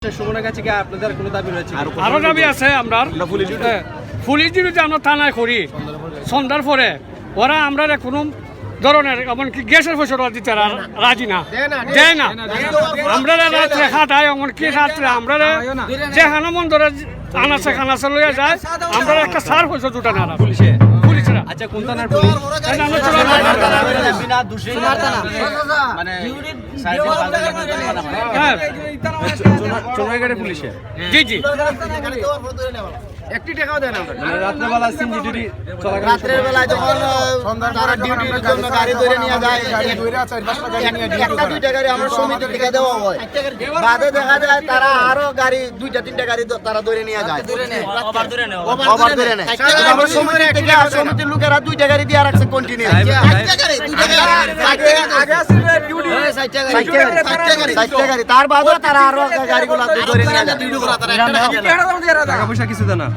সুমনের কাছে কি আপনাদের কোনো দাবি রয়েছে? আরো দাবি আছে আমরা পুলিশ ডিউটি আমরা থানায় করি সন্ধ্যার পরে ওরা আমরা কোনো ধরনের এমনকি গ্যাসের পয়সা দিতে রাজি না দেয় না আমরা রাত্রে খাটাই এমনকি রাত্রে আমরা যে হানমন ধরে আনাচে খানাচে লইয়া যায় আমরা একটা সার পয়সা জুটা না পুলিশে পুলিশরা। আচ্ছা কোন থানার পুলিশ? বিনা দোষী মানে চোরাইঘাটের পুলিশে। জি জি একটি টাকাও দেন আমরা মানে রাত্রেবেলা সিনজি ডিউটি চলাকালীন রাতের বেলা যখন তারা ডিউটির জন্য গাড়ি ধরে নিয়ে যায় একটা দুইটা গাড়ি আমরা সমিতি থেকে দেওয়া হয় বাদে দেখা যায় তারা আরো গাড়ি দুইটা তিনটা গাড়ি তারা ধরে নিয়ে যায় ওভার ধরে নেয় আমরা সমিতি থেকে সমিতির লোকেরা দুইটা গাড়ি দিয়ে রাখছে কন্টিনিউ গাড়ি তার বাদে তারা আরো গাড়িগুলো ধরে নিয়ে যায় টাকা পয়সা কিছু দেয় না।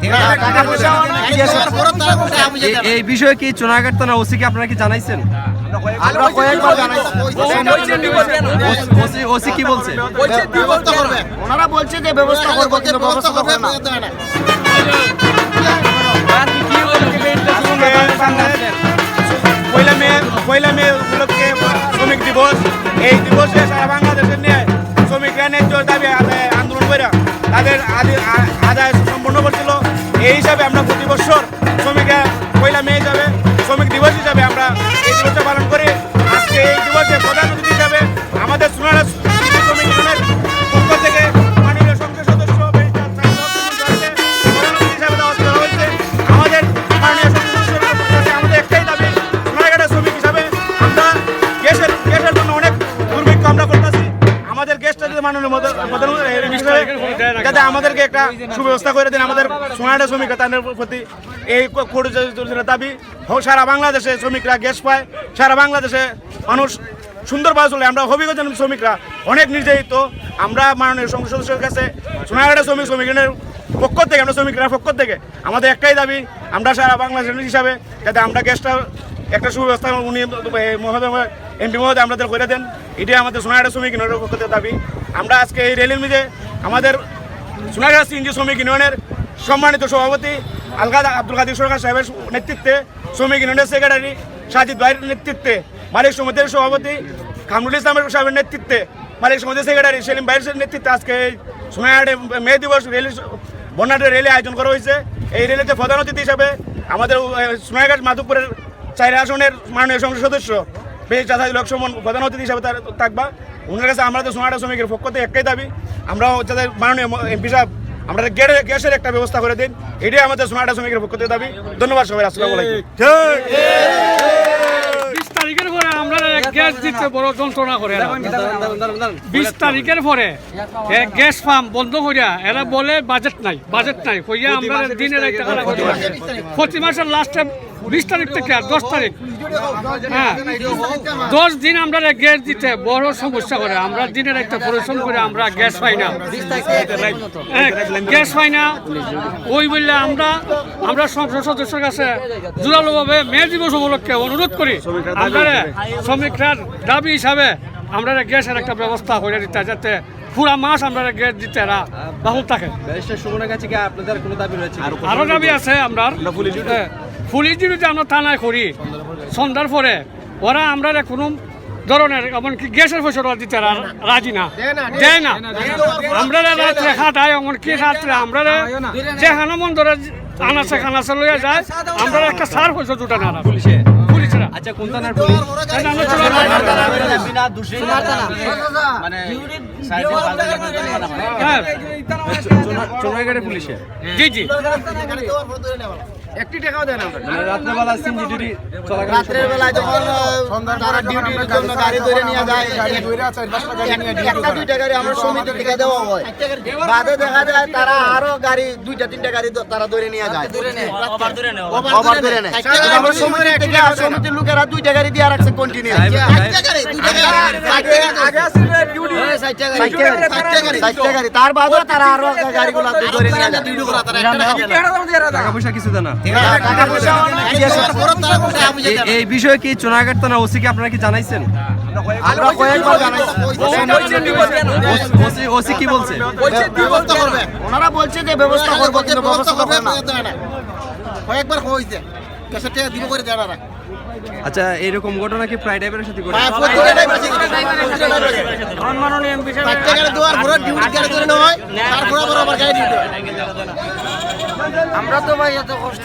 এই বিষয়ে কি চোরাইঘাট থানা ওসি কি আপনারা কি জানাইছেন? আমরা কয়েকবার জানাইছি ওসি কি বলছে? ওনারা বলছে যে ব্যবস্থা করবো কিন্তু ব্যবস্থা করবে না। পয়লা মে উপলক্ষে শ্রমিক দিবস। এই দিবসে সারা বাংলাদেশের নিয়ে শ্রমিকরা ন্যায্য দাবি আন্দোলন করে তাদের আদায় সম্পন্ন করছিল। এই হিসাবে আমরা প্রতি বছর শ্রমিকরা পয়লা মে হিসাবে শ্রমিক দিবস হিসাবে আমরা এই দিবসটা পালন করি। আজকে এই দিবসে প্রধান অতিথি হিসাবে আমাদের সোনারা শ্রমিক ইউনিয়নের পক্ষ থেকে মাননীয় সংসদ সদস্য আমাদের মাননীয় সংসদ সদস্যের কাছে আমাদের একটাই দাবি, সোনারঘাটের শ্রমিক হিসাবে আমরা গ্যাসের জন্য অনেক দুর্ভিক্ষ আমরা করতেছি। আমাদের গ্যাসটা যদি মাননীয় যাতে আমাদেরকে একটা সুব্যবস্থা করে দিন। আমাদের সোনারঘাটের শ্রমিক তাদের প্রতি এই দাবি সারা বাংলাদেশে শ্রমিকরা গ্যাস পায়, সারা বাংলাদেশে মানুষ সুন্দরভাবে চলে। আমরা হবিগঞ্জ শ্রমিকরা অনেক নির্যাতিত। আমরা মাননীয় সংসদ সদস্যের কাছে সোনারঘাটের শ্রমিকের পক্ষ থেকে আমরা শ্রমিকরা পক্ষ থেকে আমাদের একটাই দাবি, আমরা সারা বাংলাদেশের হিসাবে যাতে আমরা গ্যাসটা একটা সুব্যবস্থা উনি মহোদয় এমপি মহোদয় আমাদের করে দেন, এটাই আমাদের সোনারঘাটের শ্রমিক ইউনিয়নের পক্ষ থেকে দাবি। আমরা আজকে এই রেলির মিজে আমাদের সোনারঘাট সিএনজি শ্রমিক ইউনিয়নের সম্মানিত সভাপতি আব্দুল কাদির সরকার সাহেবের নেতৃত্বে, শ্রমিক ইউনিয়নের সেক্রেটারি সাজিদ ভাইয়ের নেতৃত্বে, মালিক সমিতির সভাপতি কামরুল ইসলামের সাহেবের নেতৃত্বে, মালিক সমিতির সেক্রেটারি সেলিম ভাইয়ের নেতৃত্বে আজকে এই সোনারঘাটে মে দিবস রেলি বন্যাঢ্য রেলি আয়োজন করা হয়েছে। এই রেলিতে প্রধান অতিথি হিসাবে আমাদের সোনারঘাট মাধবপুরের 4 আসনের মাননীয় সংসদ সদস্য বেশ চাচাদি লক্ষ্মণ প্রধান অতিথি হিসাবে থাকবা। ওনার কাছে আমাদের সোনারঘাট শ্রমিকের পক্ষ থেকে একটাই দাবি, আমরা যাদের মাননীয় এমপি সাহেব আমরা গ্যাসের একটা ব্যবস্থা করে দিন, এটাই আমাদের সোনারঘাট শ্রমিকের পক্ষ থেকে দাবি। ধন্যবাদ সবাই। আসসালামু আলাইকুম। 20 তারিখের পরে আমরা গ্যাস দিতে বড় যন্ত্রণা করে 20 তারিখের পরে গ্যাস পাম্প বন্ধ করিয়া এরা বলে বাজেট নাই কইয়া আমরা দিনের একটা প্রতি মাসের লাস্টে 20 তারিখ থেকে 10 তারিখ 10 দিন আমরা গ্যাস দিতে বড় সমস্যা করে। আমরা দিনের একটা পরিশ্রম করে আমরা গ্যাস পাই না, ওই বললে আমরা সংসদ সদস্যের কাছে জোরালোভাবে মে দিবস উপলক্ষে অনুরোধ করি আমরা শ্রমিকরা দাবি হিসাবে আমরা গ্যাসের একটা ব্যবস্থা করে দিতে, যাতে পুরা মাস আমরা গ্যাস দিতে বাহুল থাকে। সুমনের কাছে কি আপনাদের কোনো দাবি রয়েছে? আরো দাবি আছে আমরা পুলিশ ডিউটি আমরা থানায় করি সন্ধ্যার পরে ওরা আমরা কোনো ধরনের এমনকি গ্যাসের পয়সা দিতে রাজি না দেয় না আমরা রাত্রে খাটাই এমনকি রাত্রে আমরা যে হানমন ধরে আনাচে খানাচে লইয়া যায় আমরা একটা সার পয়সা জুটা না পুলিশে পুলিশরা। আচ্ছা কোন থানার পুলিশ? বিনা দোষী মানে চোরাইঘাটের পুলিশে। জি জি একটি টাকাও দেন আমরা মানে রাত্রেবেলা সিনজি ডিউটি চলাকালীন রাতের বেলা যখন তারা ডিউটির জন্য গাড়ি ধরে নিয়ে যায় একটা দুইটা গাড়ি আমরা সমিতি থেকে দেওয়া হয় বাদে দেখা যায় তারা আরো গাড়ি দুইটা তিনটা গাড়ি তারা ধরে নিয়ে যায় ওভার ধরে নেয় আমরা সমিতি থেকে সমিতির লোকেরা দুইটা গাড়ি দিয়ে রাখছে কন্টিনিউ গাড়ি তার বাদে তারা আরো গাড়িগুলো ধরে নিয়ে যায়। টাকা পয়সা কিছু দেয় না। টাকা পয়সা এই বিষয়ে কি চোরাইঘাট থানা ওসি কি আপনারা কি জানাইছেন? আমরা কয়েকবার জানাইছি ওসি কি বলছে? ব্যবস্থা করবে, ওনারা বলছে যে ব্যবস্থা করবো, কিন্তু ব্যবস্থা করবে না। কয়েকবার হয়েছে কেসে টাকা দিব করে দেয় না। আচ্ছা, এরকম ঘটনা কি প্রায় ড্রাইভারের সাথে ঘটে? চারটে গাড়ি দেওয়ার ঘোরা ডিউটি গাড়ি ধরে নেওয়া হয়, তার ঘোরা বরাবর গাড়ি ডিউটি হয়। আমরা তো ভাই এত কষ্ট